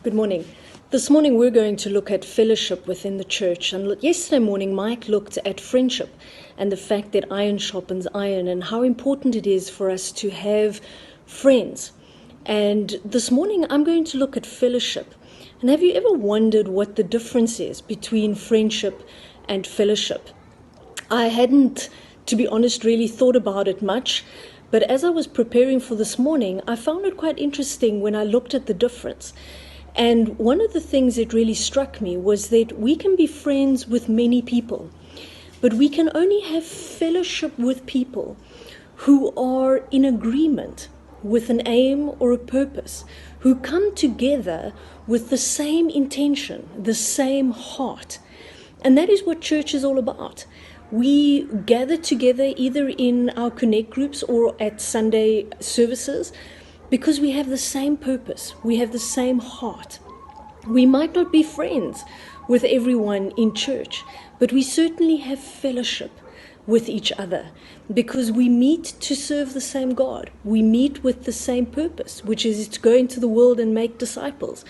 Good morning. This morning we're going to look at fellowship within the church. And yesterday morning Mike looked at friendship and the fact that iron sharpens iron and how important it is for us to have friends. And this morning I'm going to look at fellowship. And have you ever wondered what the difference is between friendship and fellowship? I hadn't, to be honest, really thought about it much. But as I was preparing for this morning, I found it quite interesting when I looked at the difference. And one of the things that really struck me was that we can be friends with many people, but we can only have fellowship with people who are in agreement with an aim or a purpose, who come together with the same intention, the same heart. And that is what church is all about. We gather together either in our connect groups or at Sunday services because we have the same purpose, we have the same heart. We might not be friends with everyone in church, but we certainly have fellowship with each other because we meet to serve the same God. We meet with the same purpose, which is to go into the world and make disciples.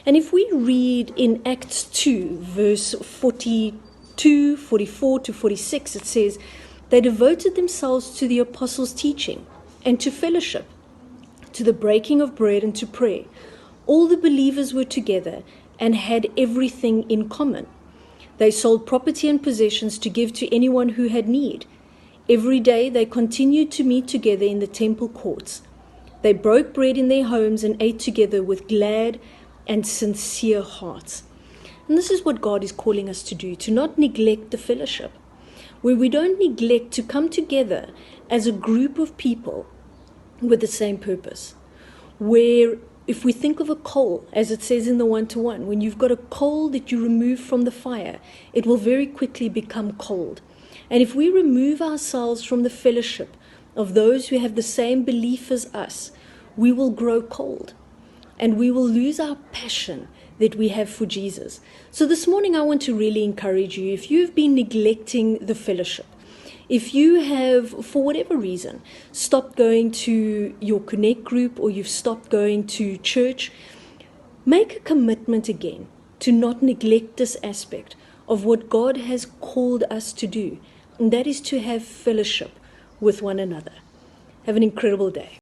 And if we read in Acts 2, verse 42, 44 to 46, it says, they devoted themselves to the apostles' teaching and to fellowship, to the breaking of bread and to prayer. All the believers were together and had everything in common. They sold property and possessions to give to anyone who had need. Every day they continued to meet together in the temple courts. They broke bread in their homes and ate together with glad and sincere hearts. And this is what God is calling us to do, to not neglect the fellowship, where we don't neglect to come together as a group of people with the same purpose. Where if we think of a coal, as it says in the one-to-one, when you've got a coal that you remove from the fire, it will very quickly become cold. And if we remove ourselves from the fellowship of those who have the same belief as us, we will grow cold and we will lose our passion that we have for Jesus. So this morning I want to really encourage you, if you've been neglecting the fellowship, if you have, for whatever reason, stopped going to your connect group or you've stopped going to church, make a commitment again to not neglect this aspect of what God has called us to do, and that is to have fellowship with one another. Have an incredible day.